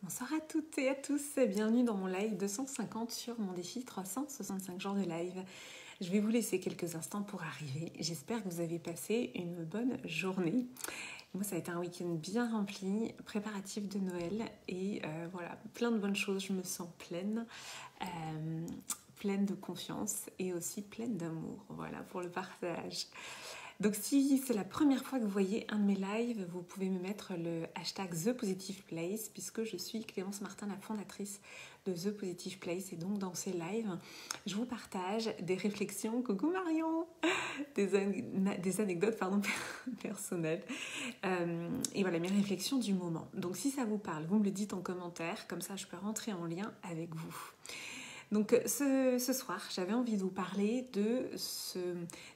Bonsoir à toutes et à tous, bienvenue dans mon live 250 sur mon défi 365 jours de live. Je vais vous laisser quelques instants pour arriver. J'espère que vous avez passé une bonne journée. Moi, ça a été un week-end bien rempli, préparatif de Noël et voilà, plein de bonnes choses. Je me sens pleine, pleine de confiance et aussi pleine d'amour, voilà, pour le partage. Donc si c'est la première fois que vous voyez un de mes lives, vous pouvez me mettre le hashtag ThePositivePlace puisque je suis Clémence Martin, la fondatrice de The Positive Place. Et donc dans ces lives, je vous partage des réflexions, coucou Marion, des anecdotes personnelles. Et voilà, mes réflexions du moment. Donc si ça vous parle, vous me le dites en commentaire, comme ça je peux rentrer en lien avec vous. Donc ce soir, j'avais envie de vous parler de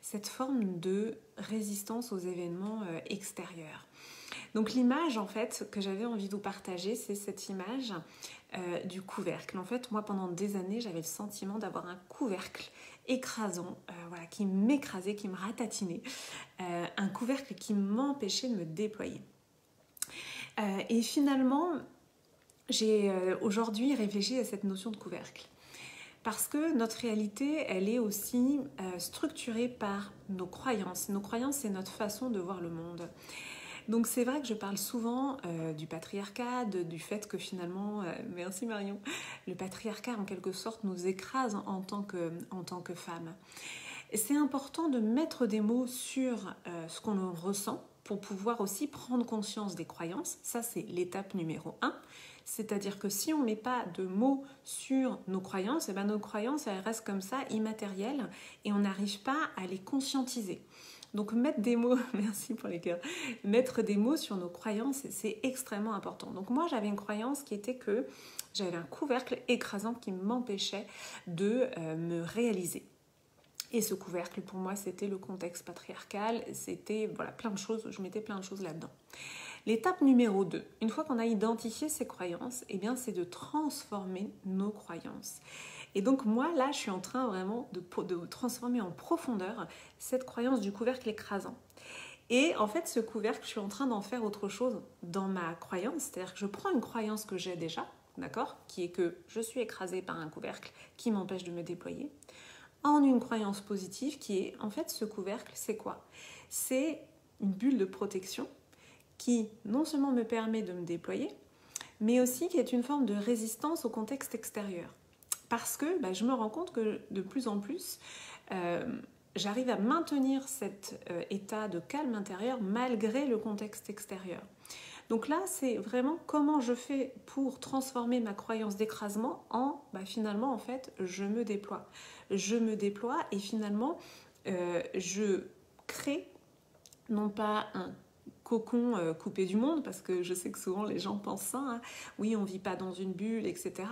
cette forme de résistance aux événements extérieurs. Donc l'image en fait que j'avais envie de vous partager, c'est cette image du couvercle. En fait, moi pendant des années, j'avais le sentiment d'avoir un couvercle écrasant, voilà, qui m'écrasait, qui me ratatinait, un couvercle qui m'empêchait de me déployer. Et finalement, j'ai aujourd'hui réfléchi à cette notion de couvercle. Parce que notre réalité, elle est aussi structurée par nos croyances. Nos croyances, c'est notre façon de voir le monde. Donc c'est vrai que je parle souvent du patriarcat, du fait que finalement, merci Marion, le patriarcat en quelque sorte nous écrase en tant que femme. Et c'est important de mettre des mots sur ce qu'on ressent pour pouvoir aussi prendre conscience des croyances. Ça, c'est l'étape numéro 1. C'est-à-dire que si on ne met pas de mots sur nos croyances, et bien nos croyances, elles restent comme ça, immatérielles, et on n'arrive pas à les conscientiser. Donc mettre des mots, merci pour les cœurs, mettre des mots sur nos croyances, c'est extrêmement important. Donc moi, j'avais une croyance qui était que j'avais un couvercle écrasant qui m'empêchait de me réaliser. Et ce couvercle, pour moi, c'était le contexte patriarcal, c'était voilà, plein de choses, je mettais plein de choses là-dedans. L'étape numéro 2, une fois qu'on a identifié ces croyances, eh bien, c'est de transformer nos croyances. Et donc moi, là, je suis en train vraiment de transformer en profondeur cette croyance du couvercle écrasant. Et en fait, ce couvercle, je suis en train d'en faire autre chose dans ma croyance, c'est-à-dire que je prends une croyance que j'ai déjà, d'accord, qui est que je suis écrasée par un couvercle qui m'empêche de me déployer, en une croyance positive qui est, en fait, ce couvercle, c'est quoi? C'est une bulle de protection qui non seulement me permet de me déployer, mais aussi qui est une forme de résistance au contexte extérieur. Parce que je me rends compte que de plus en plus, j'arrive à maintenir cet état de calme intérieur malgré le contexte extérieur. Donc là, c'est vraiment comment je fais pour transformer ma croyance d'écrasement en, finalement, en fait, je me déploie. Je me déploie et finalement, je crée non pas un cocon coupé du monde, parce que je sais que souvent les gens pensent ça, hein. Oui, on vit pas dans une bulle, etc.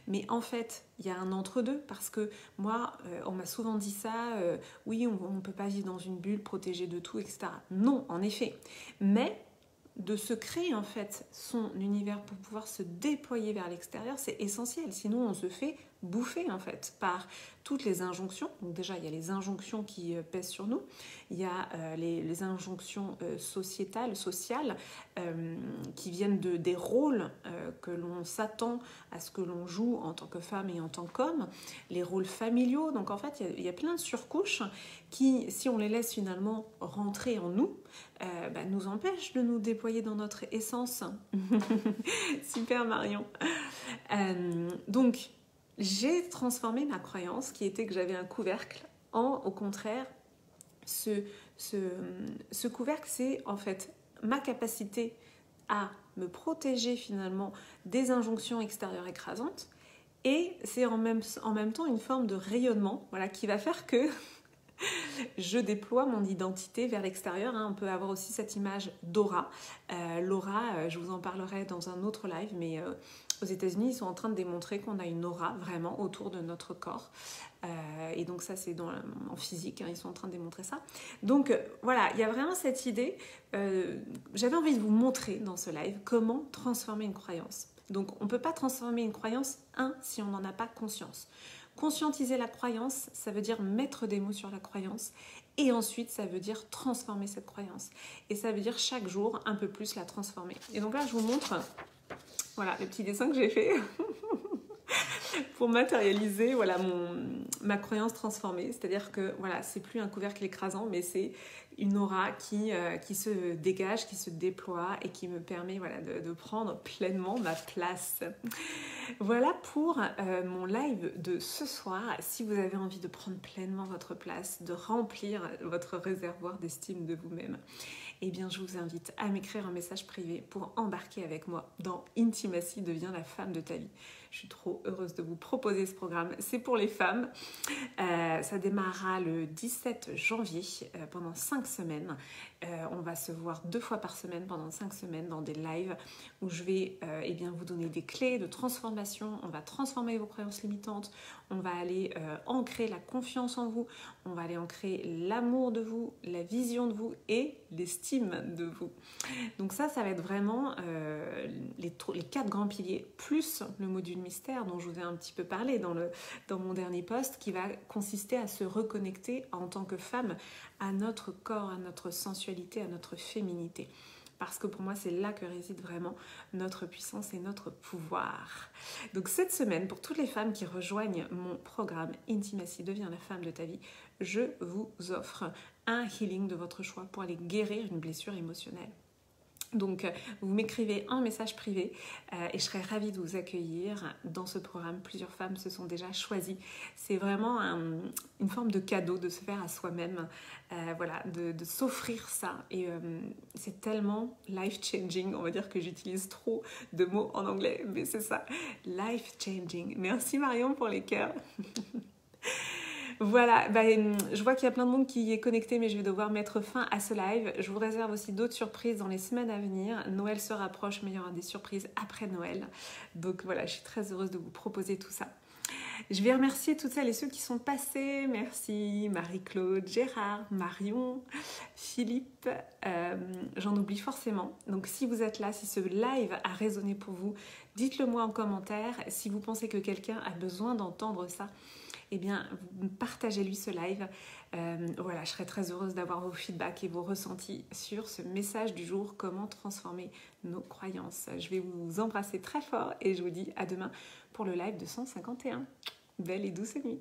Mais en fait, il y a un entre-deux, parce que moi, on m'a souvent dit ça, oui, on ne peut pas vivre dans une bulle protégée de tout, etc. Non, en effet. Mais de se créer en fait son univers pour pouvoir se déployer vers l'extérieur, c'est essentiel. Sinon, on se fait bouffer en fait par toutes les injonctions. Donc déjà, il y a les injonctions qui pèsent sur nous. Il y a les injonctions sociétales qui viennent des rôles que l'on s'attend à ce que l'on joue en tant que femme et en tant qu'homme. Les rôles familiaux. Donc en fait, il y a plein de surcouches qui, si on les laisse finalement rentrer en nous, nous empêchent de nous déployer dans notre essence. Super Marion. Donc, j'ai transformé ma croyance qui était que j'avais un couvercle en, au contraire, ce couvercle, c'est en fait ma capacité à me protéger finalement des injonctions extérieures écrasantes, et c'est en même temps une forme de rayonnement, voilà, qui va faire que je déploie mon identité vers l'extérieur. On peut avoir aussi cette image d'aura. L'aura, je vous en parlerai dans un autre live, mais aux États-Unis, ils sont en train de démontrer qu'on a une aura vraiment autour de notre corps. Et donc ça, c'est en physique, ils sont en train de démontrer ça. Donc voilà, il y a vraiment cette idée. J'avais envie de vous montrer dans ce live comment transformer une croyance. Donc on ne peut pas transformer une croyance, si on n'en a pas conscience. Conscientiser la croyance, ça veut dire mettre des mots sur la croyance, et ensuite ça veut dire transformer cette croyance. Et ça veut dire chaque jour un peu plus la transformer. Et donc là, je vous montre Voilà, le petit dessin que j'ai fait pour matérialiser voilà, ma croyance transformée. C'est-à-dire que voilà, c'est plus un couvercle écrasant, mais c'est une aura qui se dégage, qui se déploie et qui me permet voilà, de prendre pleinement ma place. Voilà pour mon live de ce soir. Si vous avez envie de prendre pleinement votre place, de remplir votre réservoir d'estime de vous-même, eh bien je vous invite à m'écrire un message privé pour embarquer avec moi dans Intimacy devient la femme de ta vie. Je suis trop heureuse de vous proposer ce programme. C'est pour les femmes. Ça démarrera le 17 janvier pendant 5 semaines. On va se voir 2 fois par semaine pendant 5 semaines dans des lives où je vais eh bien, vous donner des clés de transformation. On va transformer vos croyances limitantes. On va aller ancrer la confiance en vous. On va aller ancrer l'amour de vous, la vision de vous et l'estime de vous. Donc ça va être vraiment les 4 grands piliers, plus le module mystère dont je vous ai un petit peu parlé dans mon dernier post, qui va consister à se reconnecter en tant que femme à notre corps, à notre sensualité, à notre féminité. Parce que pour moi, c'est là que réside vraiment notre puissance et notre pouvoir. Donc cette semaine, pour toutes les femmes qui rejoignent mon programme Intimacy devient la femme de ta vie, je vous offre un healing de votre choix pour aller guérir une blessure émotionnelle. Donc, vous m'écrivez un message privé et je serai ravie de vous accueillir dans ce programme. Plusieurs femmes se sont déjà choisies. C'est vraiment une forme de cadeau de se faire à soi-même, voilà, de s'offrir ça. Et c'est tellement life-changing. On va dire que j'utilise trop de mots en anglais, mais c'est ça, life-changing. Merci Marion pour les cœurs. Voilà, je vois qu'il y a plein de monde qui est connecté, mais je vais devoir mettre fin à ce live. Je vous réserve aussi d'autres surprises dans les semaines à venir. Noël se rapproche, mais il y aura des surprises après Noël. Donc voilà, je suis très heureuse de vous proposer tout ça. Je vais remercier toutes celles et ceux qui sont passés. Merci Marie-Claude, Gérard, Marion, Philippe. J'en oublie forcément. Donc si vous êtes là, si ce live a résonné pour vous, dites-le moi en commentaire. Si vous pensez que quelqu'un a besoin d'entendre ça, eh bien, partagez-lui ce live. Voilà, je serais très heureuse d'avoir vos feedbacks et vos ressentis sur ce message du jour, comment transformer nos croyances. Je vais vous embrasser très fort et je vous dis à demain pour le live de 151. Belle et douce nuit.